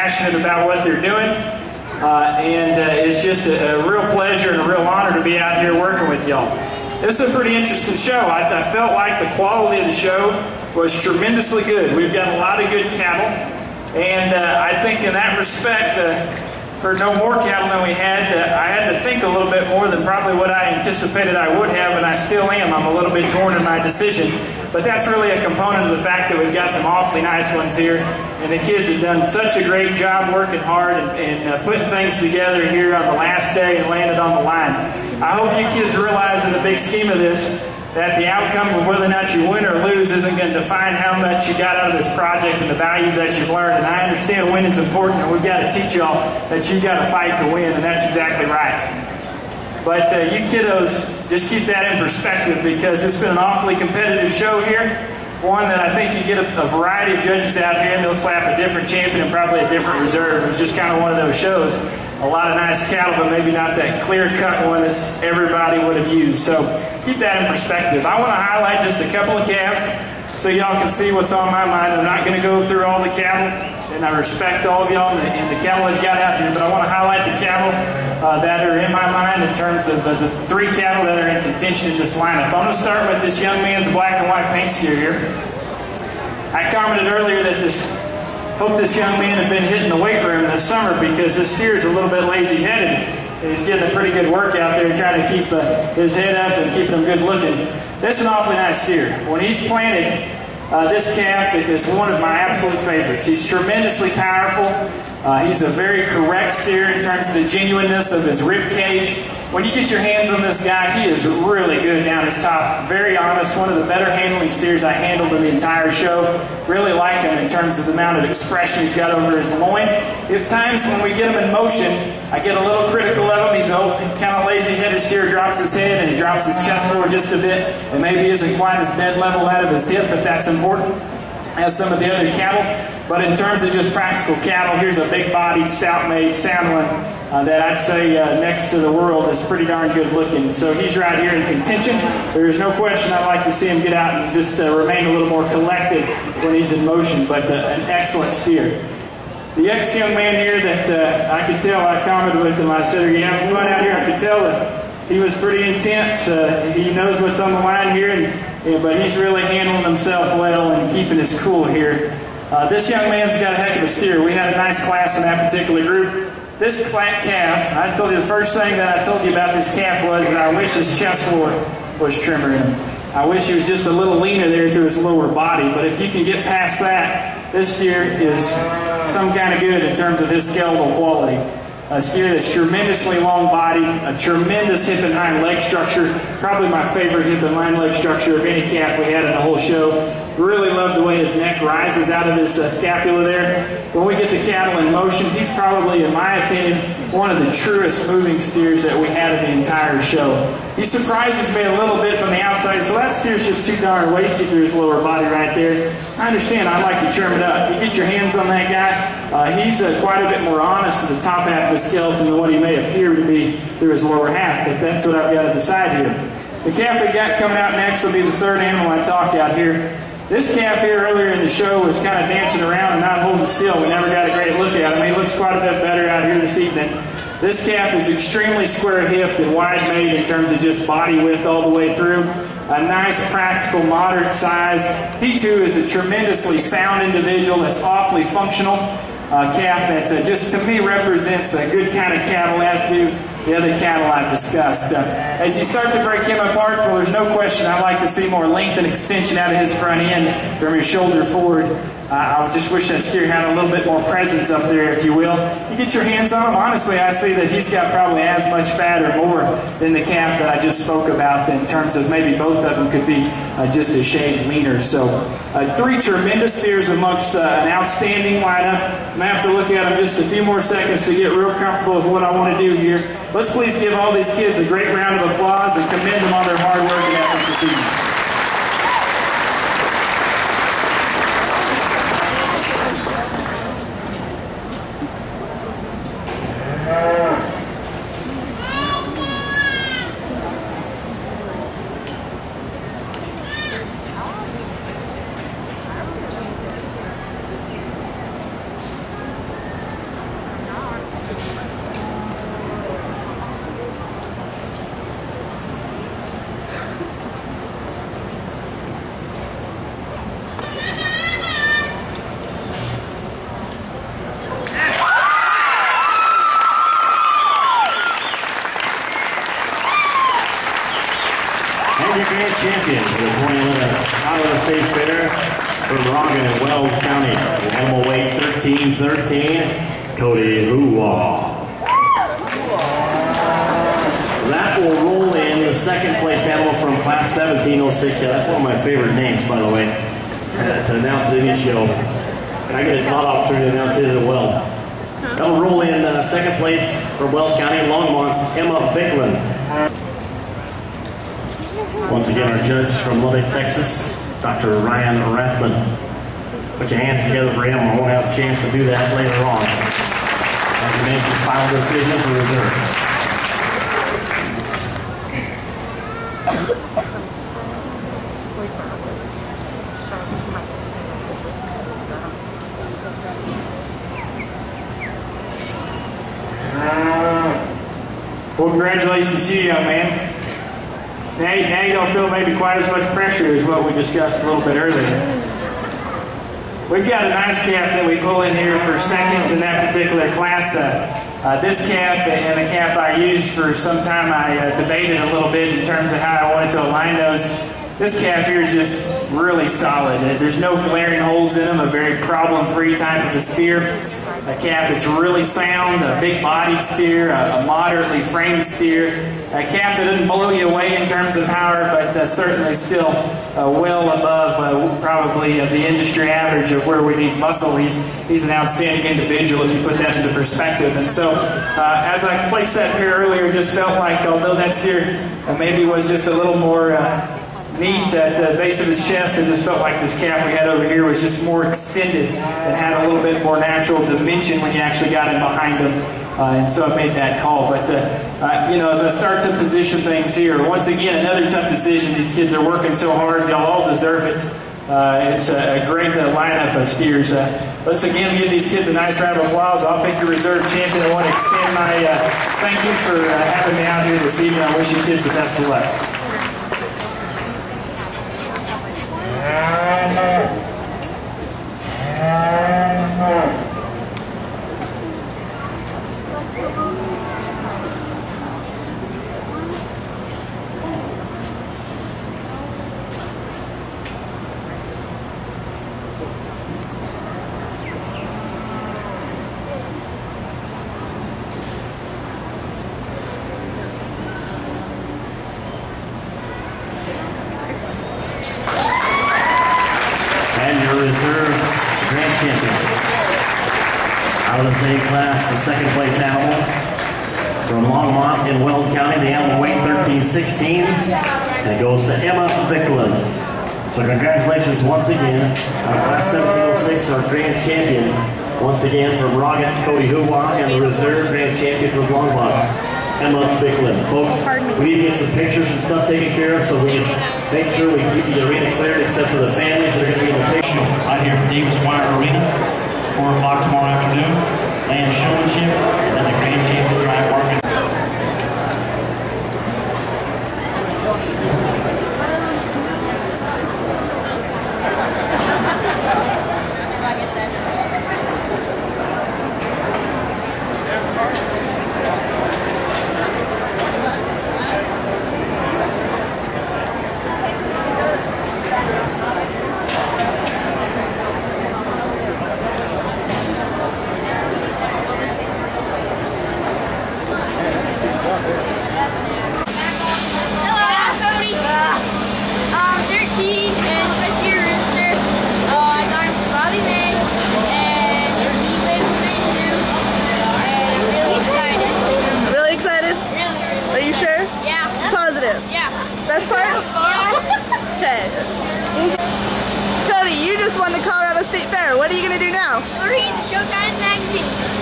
passionate about what they're doing. It's just a real pleasure and a real honor to be out here working with y'all. This is a pretty interesting show. I felt like the quality of the show was tremendously good. We've got a lot of good cattle, and I think in that respect, for no more cattle than we had, I had to think a little bit more than probably what I anticipated I would have, and I still am. I'm a little bit torn in my decision, but that's really a component of the fact that we've got some awfully nice ones here, and the kids have done such a great job working hard and putting things together here on the last day and landed on the line. I hope you kids realize in the big scheme of this that the outcome of whether or not you win or lose isn't going to define how much you got out of this project and the values that you've learned. And I understand winning's important, and we've got to teach y'all that you've got to fight to win, and that's exactly right. But you kiddos, just keep that in perspective, because it's been an awfully competitive show here. One that I think you get a variety of judges out here, and they'll slap a different champion and probably a different reserve. It's just kind of one of those shows. A lot of nice cattle, but maybe not that clear-cut one as everybody would have used. So keep that in perspective. I want to highlight just a couple of calves so y'all can see what's on my mind. I'm not going to go through all the cattle, and I respect all of y'all and the cattle that got out here, but I want to highlight the cattle that are in my mind in terms of the three cattle that are in contention in this lineup. I'm going to start with this young man's black and white paint steer here. I commented earlier that hope this young man had been hitting the weight room this summer, because this steer is a little bit lazy-headed. He's getting a pretty good workout there, trying to keep his head up and keeping him good looking. This is an awfully nice steer. When he's planted, this calf is one of my absolute favorites. He's tremendously powerful. He's a very correct steer in terms of the genuineness of his rib cage. When you get your hands on this guy, he is really good down his top. Very honest, one of the better handling steers I handled in the entire show. Really like him in terms of the amount of expression he's got over his loin. At times when we get him in motion, I get a little critical of him. He's kind of lazy-headed steer, drops his head and he drops his chest forward just a bit, and maybe isn't quite as dead level out of his hip, if that's important, as some of the other cattle. But in terms of just practical cattle, here's a big-bodied, stout-made Sandlin that I'd say next to the world is pretty darn good looking. So he's right here in contention. There's no question I'd like to see him get out and just remain a little more collected when he's in motion, but an excellent steer. The ex-young man here that I could tell, I commented with him, I said, "Are you having fun out here?" I could tell that he was pretty intense. He knows what's on the line here, but he's really handling himself well and keeping his cool here. This young man's got a heck of a steer. We had a nice class in that particular group. This calf, I told you the first thing that I told you about this calf was I wish his chest floor was trimmer in him. I wish he was just a little leaner there to his lower body, but if you can get past that, this steer is some kind of good in terms of his skeletal quality. A steer that's tremendously long body, a tremendous hip and hind leg structure, probably my favorite hip and hind leg structure of any calf we had in the whole show. Really love the way his neck rises out of his scapula there. When we get the cattle in motion, he's probably, in my opinion, one of the truest moving steers that we had in the entire show. He surprises me a little bit from the outside, so that steer's just too darn wasted through his lower body right there. I understand, I'd like to trim it up. You get your hands on that guy, he's quite a bit more honest to the top half of his skeleton than what he may appear to be through his lower half, but that's what I've got to decide here. The calf we got coming out next will be the third animal I talk out here. This calf here earlier in the show was kind of dancing around and not holding still. We never got a great look at him. He looks quite a bit better out here this evening. This calf is extremely square-hipped and wide-made in terms of just body width all the way through. A nice, practical, moderate size. He, too, is a tremendously sound individual that's awfully functional. Calf that just, to me, represents a good kind of cattle, as do the other cattle I've discussed. As you start to break him apart, well, there's no question I'd like to see more length and extension out of his front end from his shoulder forward. I just wish that steer had a little bit more presence up there, if you will. You get your hands on him, honestly, I see that he's got probably as much fat or more than the calf that I just spoke about, in terms of maybe both of them could be just a shade leaner. So three tremendous steers amongst an outstanding lineup. I'm going to have to look at them just a few more seconds to get real comfortable with what I want to do here. Let's please give all these kids a great round of applause and commend them on their hard work and effort this evening. champion for the 2011 Iowa State Fair from Rogan and Weld County. Animal weight 1313, Cody Hua. That will roll in the second place animal from class 1706. Yeah, that's one of my favorite names, by the way, to announce any show. And I get a lot of opportunity to announce his as well. That will roll in second place for Weld County, Longmont's Emma Vicklin. Once again, our judge from Lubbock, Texas, Dr. Ryan Rathman. Put your hands together for him. I won't have a chance to do that later on. As we make the final decision for reserve. Well, congratulations to you, young man. Now you don't feel maybe quite as much pressure as what we discussed a little bit earlier. We've got a nice calf that we pull in here for seconds in that particular class. This calf and the calf I used for some time, I debated a little bit in terms of how I wanted to align those. This calf here is just really solid. There's no glaring holes in him, a very problem-free type of a steer. A calf that's really sound, a big-bodied steer, a moderately framed steer. A calf that doesn't blow you away in terms of power, but certainly still well above probably the industry average of where we need muscle. He's an outstanding individual if you put that into perspective. And so as I placed that pair earlier, just felt like although that steer maybe was just a little more neat at the base of his chest, it just felt like this calf we had over here was just more extended and had a little bit more natural dimension when you actually got him behind him. And so I made that call. But, you know, as I start to position things here, once again, another tough decision. These kids are working so hard. Y'all all deserve it. It's a great lineup of steers. Let's again give these kids a nice round of applause. I'll pick your reserve champion. I want to extend my thank you for having me out here this evening. I wish you kids the best of luck. Reserve grand champion. Out of the same class, the second place animal from Longmont in Weld County, the animal weight 1316, and it goes to Emma Vicklin. So congratulations once again, out of class 1706, our grand champion, once again from Rogan, Cody Hua, and the reserve grand champion from Longmont, Emma Vicklin. Folks, we need to get some pictures and stuff taken care of so we can make sure we keep the arena cleared except for the families that are going to be in the picture. Right here at Davis Wire Arena, 4 o'clock tomorrow afternoon. Land showmanship, and then the grand champion drive working. Best part? Yeah. Okay. Cody, you just won the Colorado State Fair. What are you going to do now? Go read the Showtime magazine.